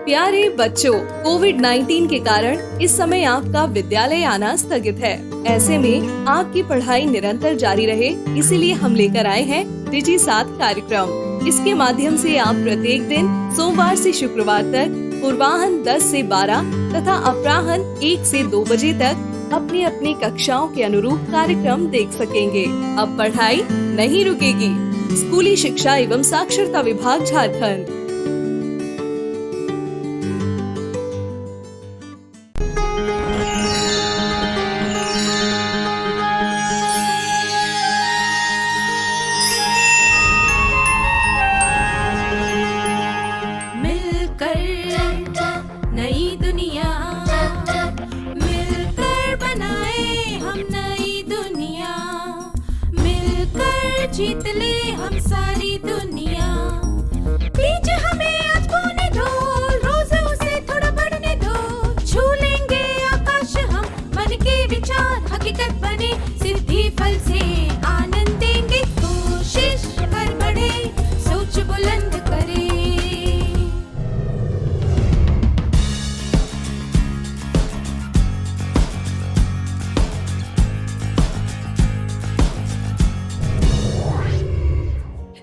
प्यारे बच्चों, कोविड-19 के कारण इस समय आपका विद्यालय आना स्थगित है। ऐसे में आपकी पढ़ाई निरंतर जारी रहे, इसीलिए हम लेकर आए हैं डिजी साथ कार्यक्रम। इसके माध्यम से आप प्रत्येक दिन सोमवार से शुक्रवार तक पूर्वाह्न 10 से 12 तथा अपराह्न 1 से 2 बजे तक अपनी अपनी कक्षाओं के अनुरूप कार्यक्रम देख सकेंगे। अब पढ़ाई नहीं रुकेगी। स्कूली शिक्षा एवं साक्षरता विभाग झारखंड। नई दुनिया मिलकर बनाए हम नई दुनिया, मिलकर जीत ले हम सारी दुनिया। बीच हमें आज बोने दो, रोज उसे थोड़ा बढ़ने दो। छू लेंगे आकाश हम, मन के विचार हकीकत बने। सिद्धि फल से आनंद देंगे, कोशिश कर बढ़े, सोच बुलंद करे।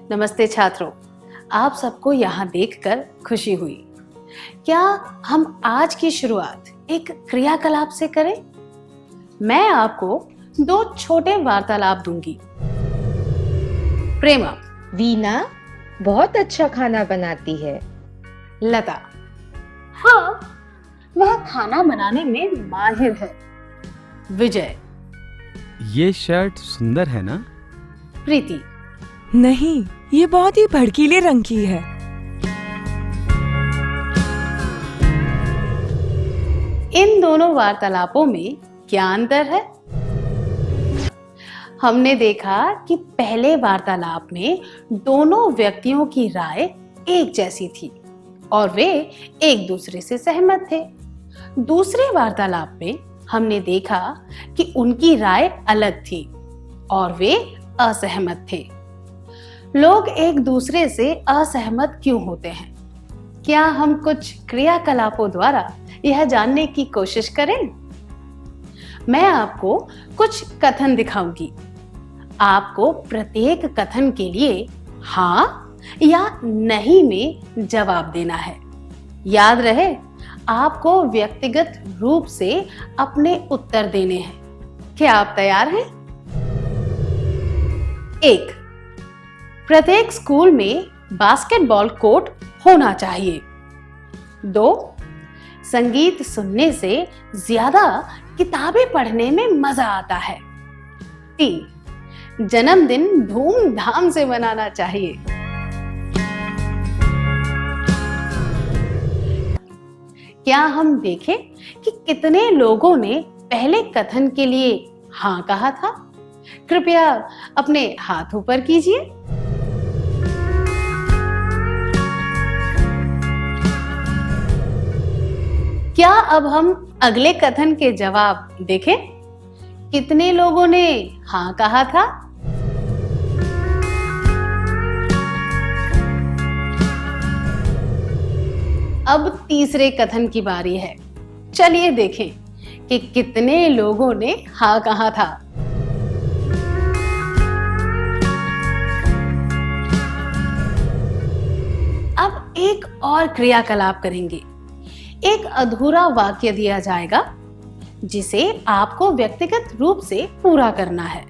नमस्ते छात्रों, आप सबको यहाँ देखकर खुशी हुई। क्या हम आज की शुरुआत एक क्रियाकलाप से करें? मैं आपको 2 छोटे वार्तालाप दूंगी। प्रेमा। वीना बहुत अच्छा खाना बनाती है। लता। हाँ, वह खाना बनाने में माहिर है। विजय। ये शर्ट सुंदर है ना? प्रीति। नहीं, ये बहुत ही भड़कीले रंग की है। इन दोनों वार्तालापों में क्या अंतर है? हमने देखा कि पहले वार्तालाप में दोनों व्यक्तियों की राय एक जैसी थी और वे एक दूसरे से सहमत थे। दूसरे वार्तालाप में हमने देखा कि उनकी राय अलग थी और वे असहमत थे। लोग एक दूसरे से असहमत क्यों होते हैं? क्या हम कुछ क्रियाकलापों द्वारा यह जानने की कोशिश करें? मैं आपको कुछ कथन दिखाऊंगी। आपको प्रत्येक कथन के लिए हाँ या नहीं में जवाब देना है। याद रहे, आपको व्यक्तिगत रूप से अपने उत्तर देने हैं। क्या आप तैयार हैं? 1. प्रत्येक स्कूल में बास्केटबॉल कोर्ट होना चाहिए। 2. संगीत सुनने से ज्यादा किताबें पढ़ने में मजा आता है। 3. जन्मदिन धूमधाम से मनाना चाहिए। क्या हम देखें कि कितने लोगों ने पहले कथन के लिए हाँ कहा था? कृपया अपने हाथ ऊपर कीजिए। क्या अब हम अगले कथन के जवाब देखें? कितने लोगों ने हाँ कहा था? अब तीसरे कथन की बारी है। चलिए देखें कि कितने लोगों ने हाँ कहा था। अब एक और क्रियाकलाप करेंगे। एक अधूरा वाक्य दिया जाएगा जिसे आपको व्यक्तिगत रूप से पूरा करना है।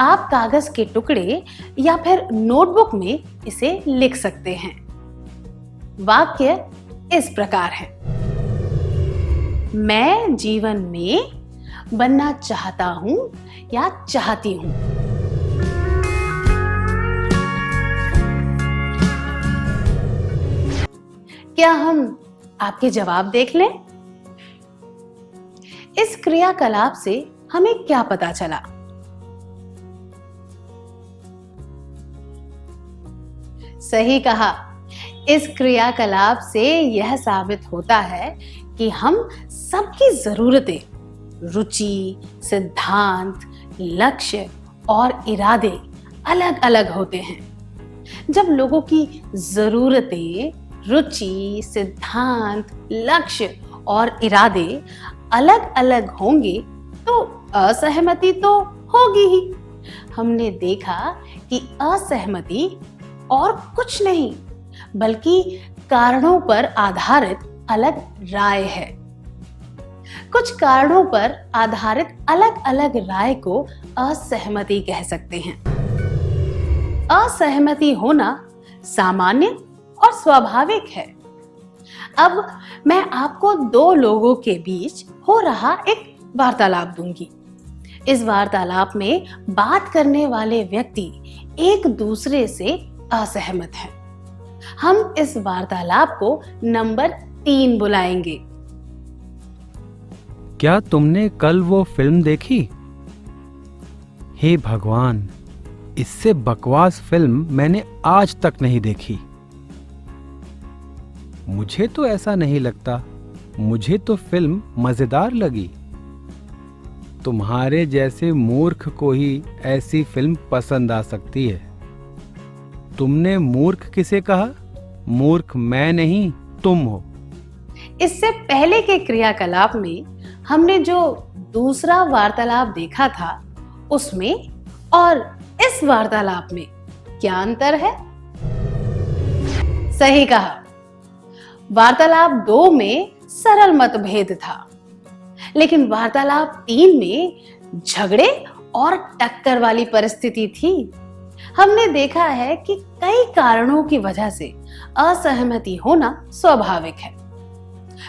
आप कागज के टुकड़े या फिर नोटबुक में इसे लिख सकते हैं। वाक्य इस प्रकार है। मैं जीवन में बनना चाहता हूं या चाहती हूं। क्या हम आपके जवाब देख लें? इस क्रियाकलाप से हमें क्या पता चला? सही कहा। इस क्रियाकलाप से यह साबित होता है कि हम सबकी जरूरतें, रुचि, सिद्धांत, लक्ष्य और इरादे अलग अलग होते हैं। जब लोगों की जरूरतें, रुचि, सिद्धांत, लक्ष्य और इरादे अलग अलग होंगे तो असहमति तो होगी ही। हमने देखा कि असहमति और कुछ नहीं बल्कि कारणों पर आधारित अलग राय है। कुछ कारणों पर आधारित अलग अलग राय को असहमति कह सकते हैं। असहमति होना सामान्य और स्वाभाविक है। अब मैं आपको दो लोगों के बीच हो रहा एक वार्तालाप दूंगी। इस वार्तालाप में बात करने वाले व्यक्ति एक दूसरे से असहमत हैं। हम इस वार्तालाप को नंबर 3 बुलाएंगे। क्या तुमने कल वो फिल्म देखी? हे भगवान, इससे बकवास फिल्म मैंने आज तक नहीं देखी। मुझे तो ऐसा नहीं लगता। मुझे तो फिल्म मजेदार लगी। तुम्हारे जैसे मूर्ख को ही ऐसी फिल्म पसंद आ सकती है। तुमने मूर्ख किसे कहा? मूर्ख मैं नहीं, तुम हो। इससे पहले के क्रियाकलाप में हमने जो दूसरा वार्तालाप देखा था उसमें और इस वार्तालाप में क्या अंतर है? सही कहा। वार्तालाप 2 में सरल मतभेद था, लेकिन वार्तालाप 3 में झगड़े और टक्कर वाली परिस्थिति थी। हमने देखा है कि कई कारणों की वजह से असहमति होना स्वाभाविक है,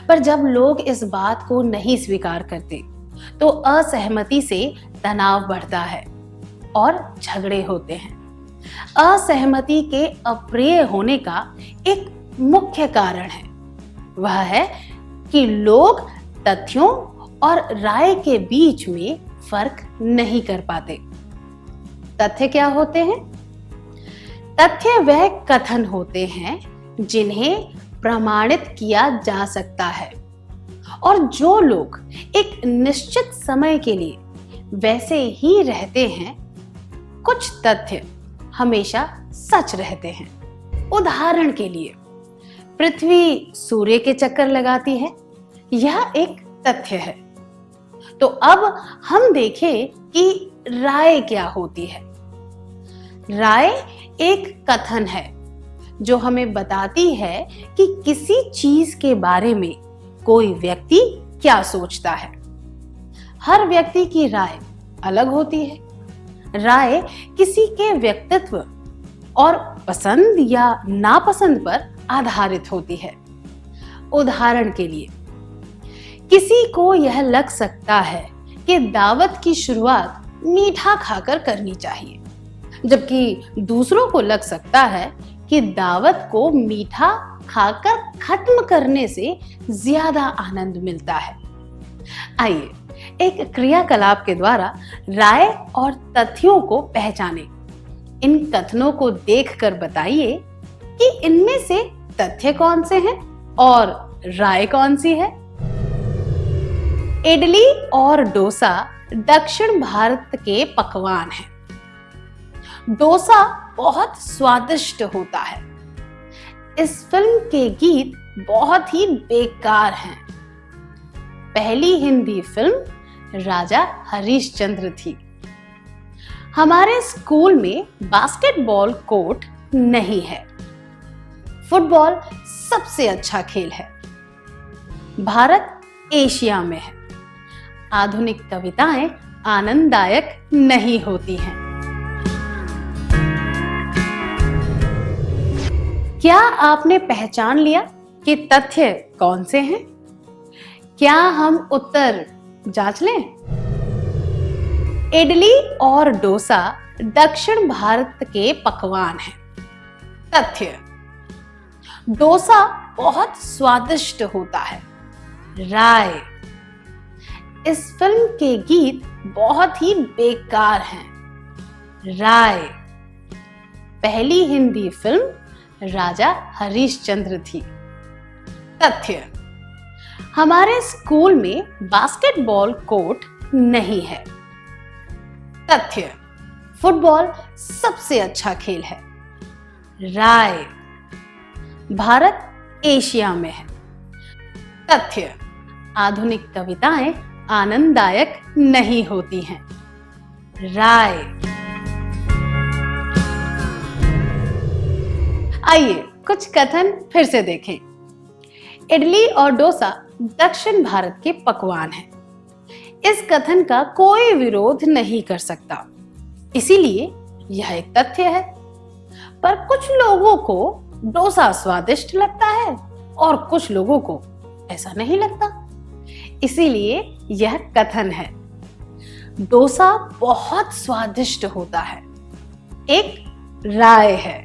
पर जब लोग इस बात को नहीं स्वीकार करते तो असहमति से तनाव बढ़ता है और झगड़े होते हैं। असहमति के अप्रिय होने का एक मुख्य कारण है, वह है कि लोग तथ्यों और राय के बीच में फर्क नहीं कर पाते। तथ्य क्या होते हैं? तथ्य वह कथन होते हैं जिन्हें प्रमाणित किया जा सकता है और जो लोग एक निश्चित समय के लिए वैसे ही रहते हैं। कुछ तथ्य हमेशा सच रहते हैं। उदाहरण के लिए, पृथ्वी सूर्य के चक्कर लगाती है, यह एक तथ्य है। तो अब हम देखें कि राय क्या होती है। राय एक कथन है जो हमें बताती है कि किसी चीज के बारे में कोई व्यक्ति क्या सोचता है। हर व्यक्ति की राय अलग होती है। राय किसी के व्यक्तित्व और पसंद या नापसंद पर आधारित होती है। उदाहरण के लिए, किसी को यह लग सकता है कि दावत की शुरुआत मीठा खाकर करनी चाहिए, जबकि दूसरों को लग सकता है कि दावत को मीठा खाकर खत्म करने से ज्यादा आनंद मिलता है। आइए एक क्रियाकलाप के द्वारा राय और तथ्यों को पहचानें। इन कथनों को देखकर बताइए कि इनमें से तथ्य कौन से हैं और राय कौन सी है। इडली और डोसा दक्षिण भारत के पकवान हैं। डोसा बहुत स्वादिष्ट होता है। इस फिल्म के गीत बहुत ही बेकार हैं। पहली हिंदी फिल्म राजा हरिश्चंद्र थी। हमारे स्कूल में बास्केटबॉल कोर्ट नहीं है। फुटबॉल सबसे अच्छा खेल है। भारत एशिया में है। आधुनिक कविताएं आनंददायक नहीं होती हैं। क्या आपने पहचान लिया कि तथ्य कौन से हैं? क्या हम उत्तर जांच लें? इडली और डोसा दक्षिण भारत के पकवान हैं। तथ्य: डोसा बहुत स्वादिष्ट होता है। राय: इस फिल्म के गीत बहुत ही बेकार हैं। राय: पहली हिंदी फिल्म राजा हरिश्चंद्र थी। तथ्य: हमारे स्कूल में बास्केटबॉल कोर्ट नहीं है। तथ्य: फुटबॉल सबसे अच्छा खेल है। राय: भारत एशिया में है। तथ्य: आधुनिक कविताएं आनंददायक नहीं होती हैं। राय: आइए कुछ कथन फिर से देखें। इडली और डोसा दक्षिण भारत के पकवान हैं। इस कथन का कोई विरोध नहीं कर सकता, इसीलिए यह एक तथ्य है। पर कुछ लोगों को डोसा स्वादिष्ट लगता है और कुछ लोगों को ऐसा नहीं लगता, इसीलिए यह कथन है। डोसा बहुत स्वादिष्ट होता है एक राय है,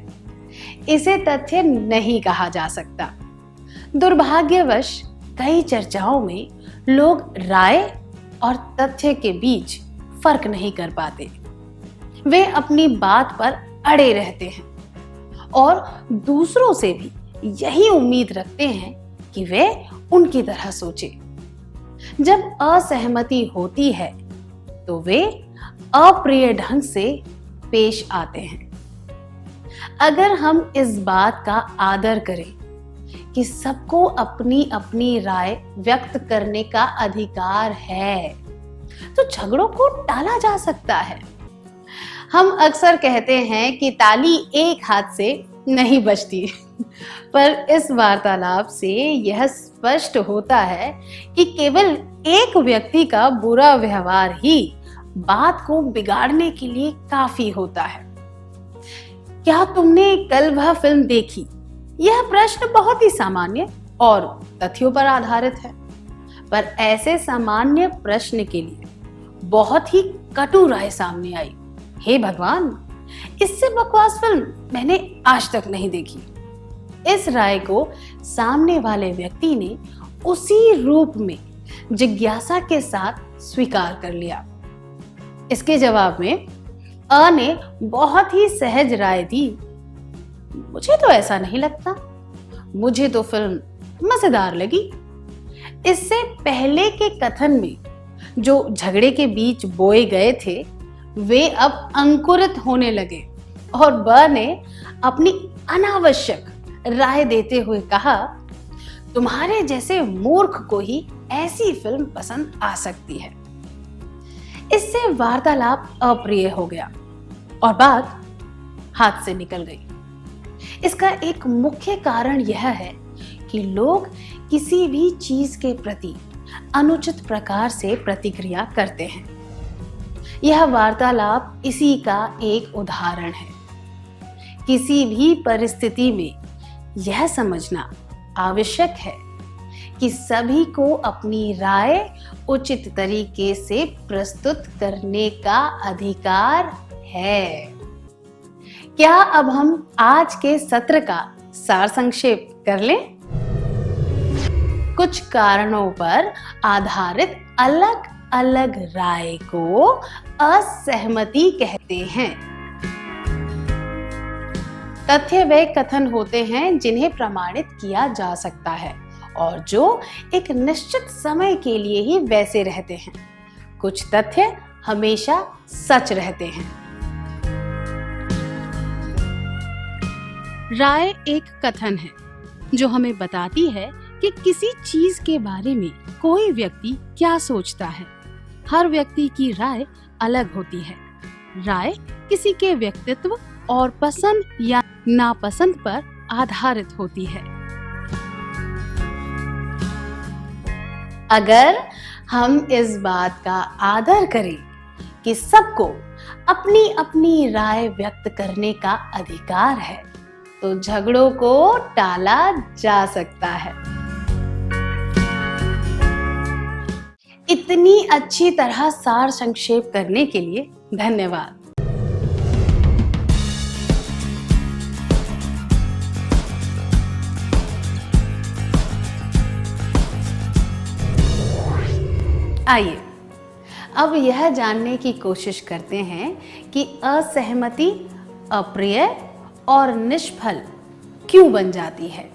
इसे तथ्य नहीं कहा जा सकता। दुर्भाग्यवश कई चर्चाओं में लोग राय और तथ्य के बीच फर्क नहीं कर पाते। वे अपनी बात पर अड़े रहते हैं और दूसरों से भी यही उम्मीद रखते हैं कि वे उनकी तरह सोचे। जब असहमति होती है तो वे अप्रिय ढंग से पेश आते हैं। अगर हम इस बात का आदर करें कि सबको अपनी अपनी राय व्यक्त करने का अधिकार है, तो झगड़ों को टाला जा सकता है। हम अक्सर कहते हैं कि ताली एक हाथ से नहीं बजती, पर इस वार्तालाप से यह स्पष्ट होता है कि केवल एक व्यक्ति का बुरा व्यवहार ही बात को बिगाड़ने के लिए काफी होता है। क्या तुमने कल वह फिल्म देखी? यह प्रश्न बहुत ही सामान्य और तथ्यों पर आधारित है, पर ऐसे सामान्य प्रश्न के लिए बहुत ही कटु राय सामने आई। हे भगवान, इससे बकवास फिल्म मैंने आज तक नहीं देखी। इस राय को सामने वाले व्यक्ति ने उसी रूप में जिज्ञासा के साथ स्वीकार कर लिया। इसके जवाब में अ ने बहुत ही सहज राय दी, मुझे तो ऐसा नहीं लगता, मुझे तो फिल्म मजेदार लगी। इससे पहले के कथन में जो झगड़े के बीच बोए गए थे वे अब अंकुरित होने लगे और ब ने अपनी अनावश्यक राय देते हुए कहा, तुम्हारे जैसे मूर्ख को ही ऐसी फिल्म पसंद आ सकती है। इससे वार्तालाप अप्रिय हो गया और बात हाथ से निकल गई। इसका एक मुख्य कारण यह है कि लोग किसी भी चीज के प्रति अनुचित प्रकार से प्रतिक्रिया करते हैं। यह वार्तालाप इसी का एक उदाहरण है। किसी भी परिस्थिति में यह समझना आवश्यक है कि सभी को अपनी राय उचित तरीके से प्रस्तुत करने का अधिकार है। क्या अब हम आज के सत्र का सार संक्षेप कर लें? कुछ कारणों पर आधारित अलग अलग राय को असहमति कहते हैं। तथ्य वे कथन होते हैं जिन्हें प्रमाणित किया जा सकता है और जो एक निश्चित समय के लिए ही वैसे रहते हैं। कुछ तथ्य हमेशा सच रहते हैं। राय एक कथन है जो हमें बताती है कि किसी चीज के बारे में कोई व्यक्ति क्या सोचता है। हर व्यक्ति की राय अलग होती है। राय किसी के व्यक्तित्व और पसंद या नापसंद पर आधारित होती है। अगर हम इस बात का आदर करें कि सबको अपनी अपनी राय व्यक्त करने का अधिकार है, तो झगड़ों को टाला जा सकता है। इतनी अच्छी तरह सार संक्षेप करने के लिए धन्यवाद। आइए अब यह जानने की कोशिश करते हैं कि असहमति अप्रिय और निष्फल क्यों बन जाती है।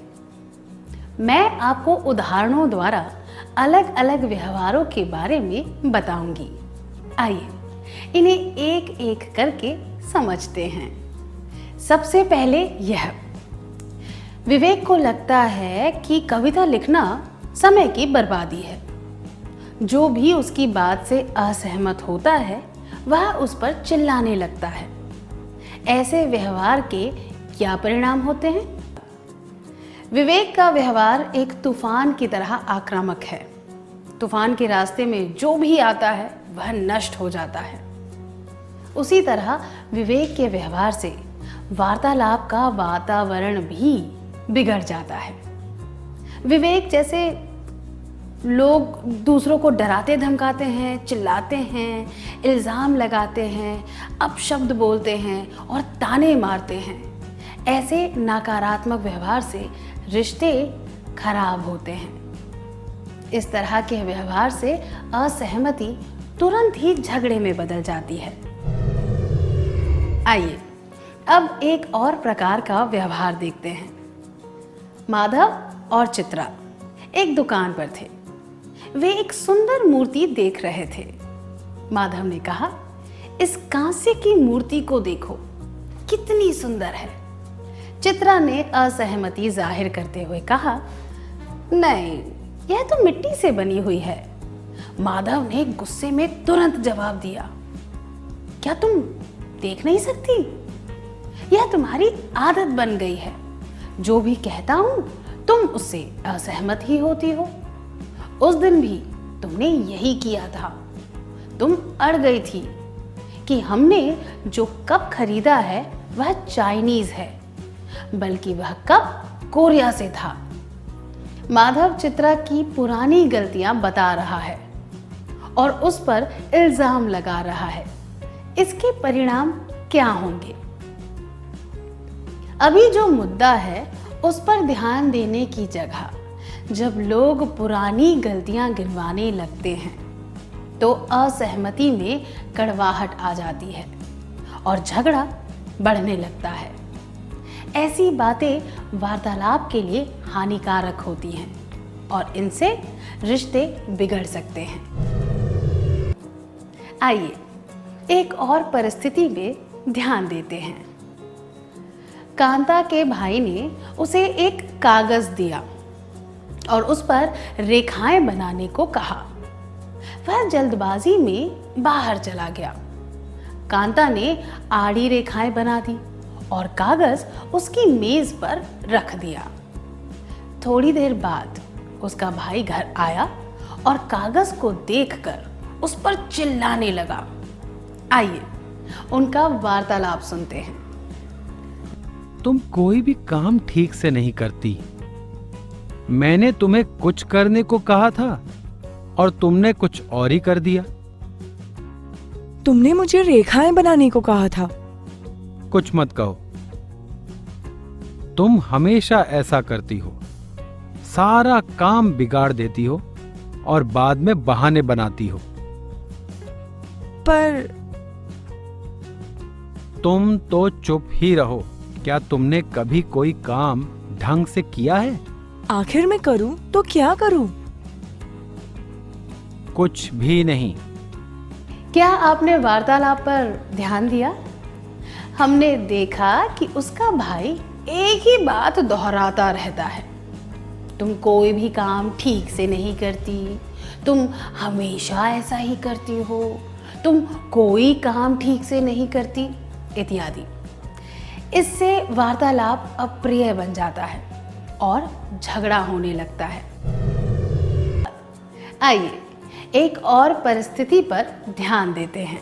मैं आपको उदाहरणों द्वारा अलग अलग व्यवहारों के बारे में बताऊंगी। आइए इन्हें एक एक करके समझते हैं। सबसे पहले यह, विवेक को लगता है कि कविता लिखना समय की बर्बादी है। जो भी उसकी बात से असहमत होता है वह उस पर चिल्लाने लगता है। ऐसे व्यवहार के क्या परिणाम होते हैं? विवेक का व्यवहार एक तूफान की तरह आक्रामक है। तूफान के रास्ते में जो भी आता है वह नष्ट हो जाता है। उसी तरह विवेक के व्यवहार से वार्तालाप का वातावरण भी बिगड़ जाता है। विवेक जैसे लोग दूसरों को डराते धमकाते हैं, चिल्लाते हैं, इल्ज़ाम लगाते हैं, अपशब्द बोलते हैं और ताने मारते हैं। ऐसे नकारात्मक व्यवहार से रिश्ते खराब होते हैं। इस तरह के व्यवहार से असहमति तुरंत ही झगड़े में बदल जाती है। आइए अब एक और प्रकार का व्यवहार देखते हैं। माधव और चित्रा एक दुकान पर थे। वे एक सुंदर मूर्ति देख रहे थे। माधव ने कहा, इस कांसे की मूर्ति को देखो, कितनी सुंदर है। चित्रा ने असहमति जाहिर करते हुए कहा, नहीं, यह तो मिट्टी से बनी हुई है। माधव ने गुस्से में तुरंत जवाब दिया, क्या तुम देख नहीं सकती? यह तुम्हारी आदत बन गई है। जो भी कहता हूं तुम उससे असहमत ही होती हो। उस दिन भी तुमने यही किया था। तुम अड़ गई थी कि हमने जो कप खरीदा है वह चाइनीज है, बल्कि वह कप कोरिया से था। माधव चित्रा की पुरानी गलतियां बता रहा है और उस पर इल्जाम लगा रहा है। इसके परिणाम क्या होंगे? अभी जो मुद्दा है उस पर ध्यान देने की जगह जब लोग पुरानी गलतियां गिनवाने लगते हैं तो असहमति में कड़वाहट आ जाती है और झगड़ा बढ़ने लगता है। ऐसी बातें वार्तालाप के लिए हानिकारक होती हैं और इनसे रिश्ते बिगड़ सकते हैं। आइए एक और परिस्थिति में ध्यान देते हैं। कांता के भाई ने उसे एक कागज दिया और उस पर रेखाएं बनाने को कहा। वह जल्दबाजी में बाहर चला गया। कांता ने आड़ी रेखाएं बना दी और कागज उसकी मेज पर रख दिया। थोड़ी देर बाद उसका भाई घर आया और कागज को देखकर उस पर चिल्लाने लगा। आइए उनका वार्तालाप सुनते हैं। तुम कोई भी काम ठीक से नहीं करती। मैंने तुम्हें कुछ करने को कहा था और तुमने कुछ और ही कर दिया। तुमने मुझे रेखाएं बनाने को कहा था। कुछ मत कहो। तुम हमेशा ऐसा करती हो। सारा काम बिगाड़ देती हो और बाद में बहाने बनाती हो। पर तुम तो चुप ही रहो। क्या तुमने कभी कोई काम ढंग से किया है? आखिर मैं करूं तो क्या करूं? कुछ भी नहीं। क्या आपने वार्तालाप पर ध्यान दिया? हमने देखा कि उसका भाई एक ही बात दोहराता रहता है। तुम कोई भी काम ठीक से नहीं करती, तुम हमेशा ऐसा ही करती हो, तुम कोई काम ठीक से नहीं करती, इत्यादि। इससे वार्तालाप अप्रिय बन जाता है और झगड़ा होने लगता है। आइए एक और परिस्थिति पर ध्यान देते हैं।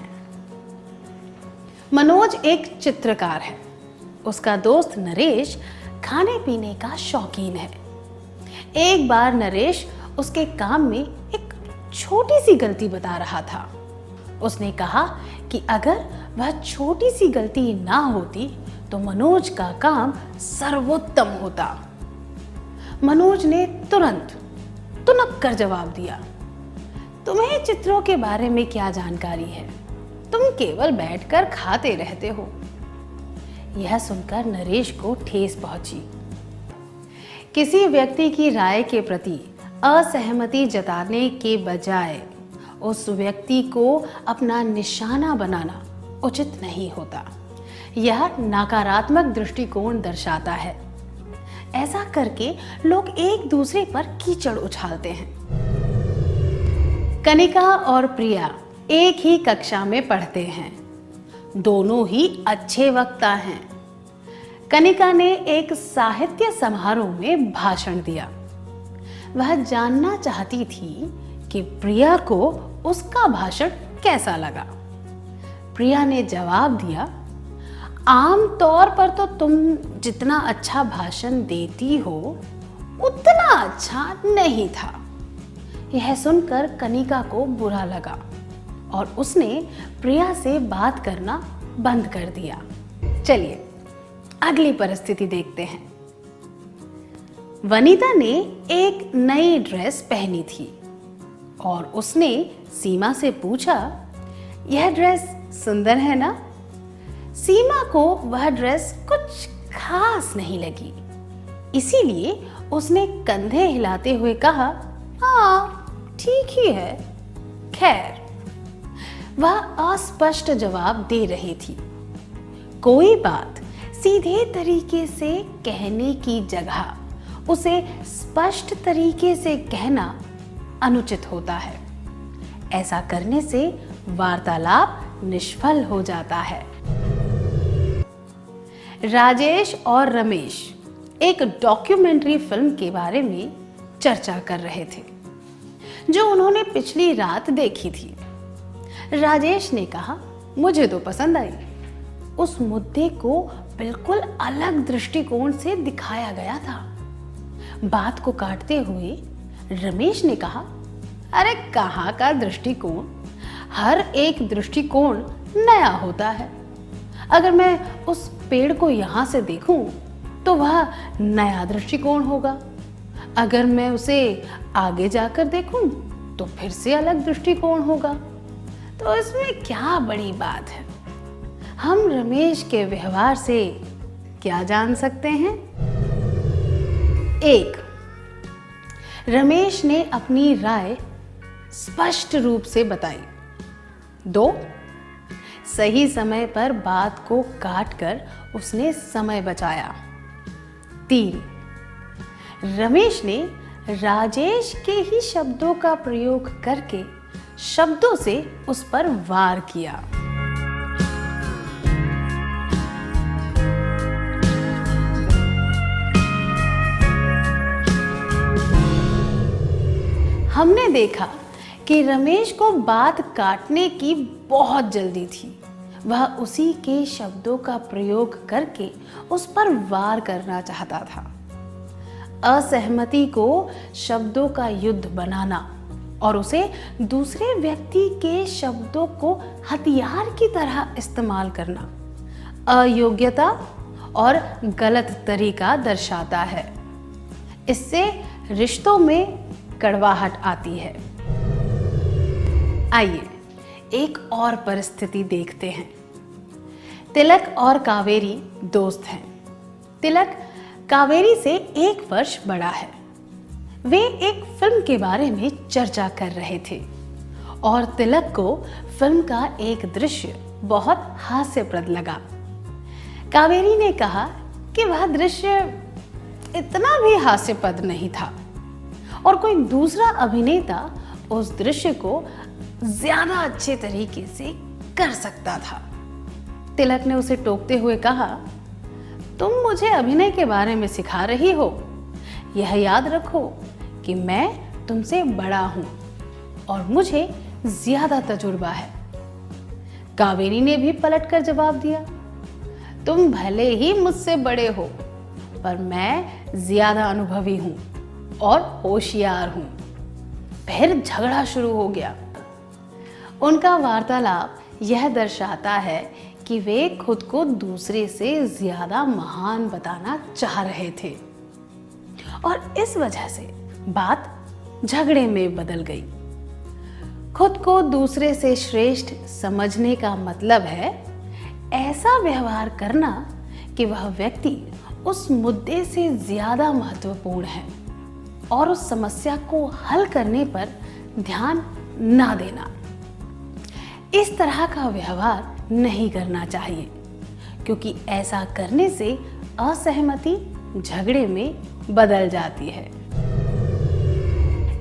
मनोज एक चित्रकार है। उसका दोस्त नरेश खाने पीने का शौकीन है। एक बार नरेश उसके काम में एक छोटी सी गलती बता रहा था। उसने कहा कि अगर वह छोटी सी गलती ना होती तो मनोज का काम सर्वोत्तम होता। मनोज ने तुरंत तुनक कर जवाब दिया, तुम्हें चित्रों के बारे में क्या जानकारी है? तुम केवल बैठकर खाते रहते हो। यह सुनकर नरेश को ठेस पहुंची। किसी व्यक्ति की राय के प्रति असहमति जताने के बजाय उस व्यक्ति को अपना निशाना बनाना उचित नहीं होता। यह नकारात्मक दृष्टिकोण दर्शाता है। ऐसा करके लोग एक दूसरे पर कीचड़ उछालते हैं। कनिका और प्रिया एक ही कक्षा में पढ़ते हैं। दोनों ही अच्छे वक्ता हैं। कनिका ने एक साहित्य समारोह में भाषण दिया। वह जानना चाहती थी कि प्रिया को उसका भाषण कैसा लगा। प्रिया ने जवाब दिया, आम तौर पर तो तुम जितना अच्छा भाषण देती हो उतना अच्छा नहीं था। यह सुनकर कनिका को बुरा लगा और उसने प्रिया से बात करना बंद कर दिया। चलिए अगली परिस्थिति देखते हैं। वनिता ने एक नई ड्रेस पहनी थी और उसने सीमा से पूछा, यह ड्रेस सुंदर है ना? सीमा को वह ड्रेस कुछ खास नहीं लगी, इसीलिए उसने कंधे हिलाते हुए कहा, हाँ ठीक ही है। खैर, वह अस्पष्ट जवाब दे रही थी। कोई बात सीधे तरीके से कहने की जगह उसे स्पष्ट तरीके से कहना अनुचित होता है। ऐसा करने से वार्तालाप निष्फल हो जाता है। राजेश और रमेश एक डॉक्यूमेंट्री फिल्म के बारे में चर्चा कर रहे थे जो उन्होंने पिछली रात देखी थी। राजेश ने कहा, मुझे तो पसंद आई। उस मुद्दे को बिल्कुल अलग दृष्टिकोण से दिखाया गया था। बात को काटते हुए रमेश ने कहा, अरे कहाँ का दृष्टिकोण, हर एक दृष्टिकोण नया होता है। अगर मैं उस पेड़ को यहाँ से देखूं तो वह नया दृष्टिकोण होगा। अगर मैं उसे आगे जाकर देखूं तो फिर से अलग दृष्टिकोण होगा। तो इसमें क्या बड़ी बात है? हम रमेश के व्यवहार से क्या जान सकते हैं? 1. रमेश ने अपनी राय स्पष्ट रूप से बताई। 2. सही समय पर बात को काटकर उसने समय बचाया। 3. रमेश ने राजेश के ही शब्दों का प्रयोग करके शब्दों से उस पर वार किया। हमने देखा कि रमेश को बात काटने की बहुत जल्दी थी। वह उसी के शब्दों का प्रयोग करके उस पर वार करना चाहता था। असहमति को शब्दों का युद्ध बनाना और उसे दूसरे व्यक्ति के शब्दों को हथियार की तरह इस्तेमाल करना अयोग्यता और गलत तरीका दर्शाता है। इससे रिश्तों में कड़वाहट आती है। आइए एक और परिस्थिति देखते हैं। तिलक और कावेरी दोस्त हैं। तिलक कावेरी से 1 वर्ष बड़ा है। वे एक फिल्म के बारे में चर्चा कर रहे थे और तिलक को फिल्म का एक दृश्य बहुत हास्यप्रद लगा। कावेरी ने कहा कि वह दृश्य इतना भी हास्यप्रद नहीं था और कोई दूसरा अभिनेता उस दृश्य को ज्यादा अच्छे तरीके से कर सकता था। तिलक ने उसे टोकते हुए कहा, तुम मुझे अभिनय के बारे में सिखा रही हो। यह याद रखो कि मैं तुमसे बड़ा हूं और मुझे ज्यादा तजुर्बा है। कावेरी ने भी पलटकर जवाब दिया, तुम भले ही मुझसे बड़े हो पर मैं ज्यादा अनुभवी हूं और होशियार हूं। फिर झगड़ा शुरू हो गया। उनका वार्तालाप यह दर्शाता है कि वे खुद को दूसरे से ज्यादा महान बताना चाह रहे थे और इस वजह से बात झगड़े में बदल गई। खुद को दूसरे से श्रेष्ठ समझने का मतलब है ऐसा व्यवहार करना कि वह व्यक्ति उस मुद्दे से ज्यादा महत्वपूर्ण है और उस समस्या को हल करने पर ध्यान ना देना। इस तरह का व्यवहार नहीं करना चाहिए क्योंकि ऐसा करने से असहमति झगड़े में बदल जाती है।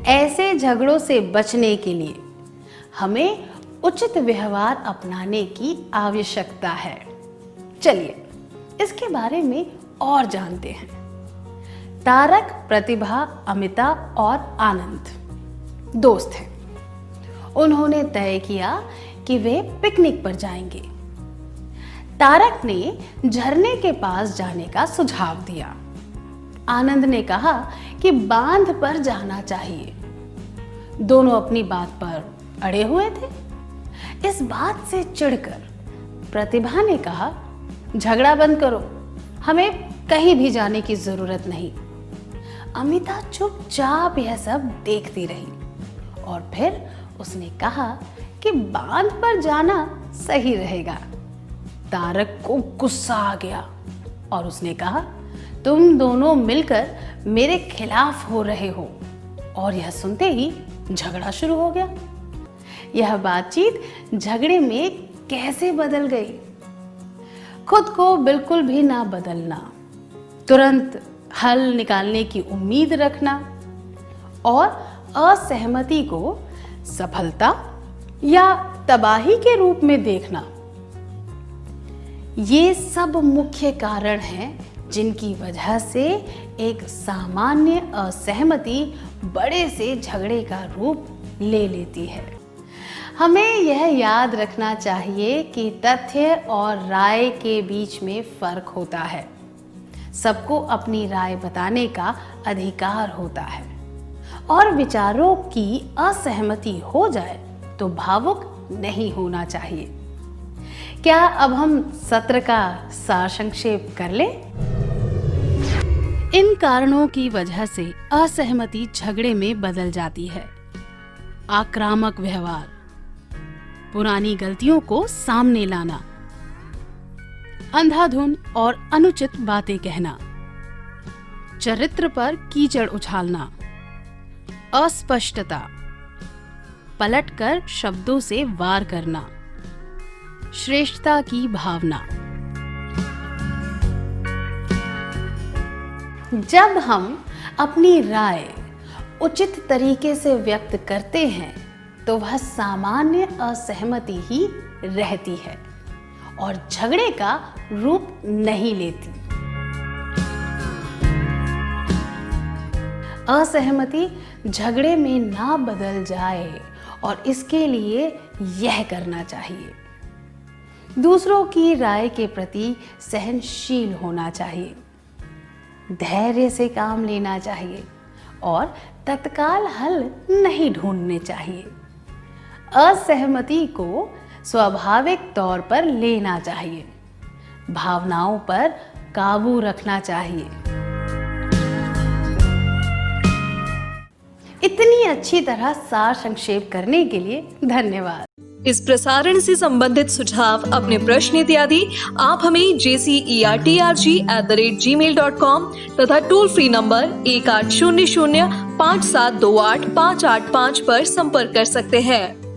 ऐसे झगड़ों से बचने के लिए हमें उचित व्यवहार अपनाने की आवश्यकता है। चलिए इसके बारे में और जानते हैं। तारक, प्रतिभा, अमिता और आनंद दोस्त हैं। उन्होंने तय किया कि वे पिकनिक पर जाएंगे। तारक ने झरने के पास जाने का सुझाव दिया। आनंद ने कहा कि बांध पर जाना चाहिए। दोनों अपनी बात पर अड़े हुए थे। इस बात से चिढ़कर प्रतिभा ने कहा, झगड़ा बंद करो, हमें कहीं भी जाने की जरूरत नहीं। अमिता चुपचाप यह सब देखती रही और फिर उसने कहा कि बांध पर जाना सही रहेगा। तारक को गुस्सा आ गया और उसने कहा, तुम दोनों मिलकर मेरे खिलाफ हो रहे हो। और यह सुनते ही झगड़ा शुरू हो गया। यह बातचीत झगड़े में कैसे बदल गई। खुद को बिल्कुल भी ना बदलना, तुरंत हल निकालने की उम्मीद रखना और असहमति को सफलता या तबाही के रूप में देखना, ये सब मुख्य कारण हैं जिनकी वजह से एक सामान्य असहमति बड़े से झगड़े का रूप ले लेती है। हमें यह याद रखना चाहिए कि तथ्य और राय के बीच में फर्क होता है। सबको अपनी राय बताने का अधिकार होता है और विचारों की असहमति हो जाए तो भावुक नहीं होना चाहिए। क्या अब हम सत्र का सार संक्षेप कर लें? इन कारणों की वजह से असहमति झगड़े में बदल जाती है। आक्रामक व्यवहार, पुरानी गलतियों को सामने लाना, अंधाधुन और अनुचित बातें कहना, चरित्र पर कीचड़ उछालना, अस्पष्टता, पलटकर शब्दों से वार करना, श्रेष्ठता की भावना। जब हम अपनी राय उचित तरीके से व्यक्त करते हैं तो वह सामान्य असहमति ही रहती है और झगड़े का रूप नहीं लेती। असहमति झगड़े में ना बदल जाए और इसके लिए यह करना चाहिए। दूसरों की राय के प्रति सहनशील होना चाहिए, धैर्य से काम लेना चाहिए और तत्काल हल नहीं ढूंढने चाहिए। असहमति को स्वाभाविक तौर पर लेना चाहिए, भावनाओं पर काबू रखना चाहिए। इतनी अच्छी तरह सार संक्षेप करने के लिए धन्यवाद। इस प्रसारण से संबंधित सुझाव, अपने प्रश्न इत्यादि आप हमें jcertrg@gmail.com तथा टोल फ्री नंबर 1800 5728 585 पर संपर्क कर सकते हैं।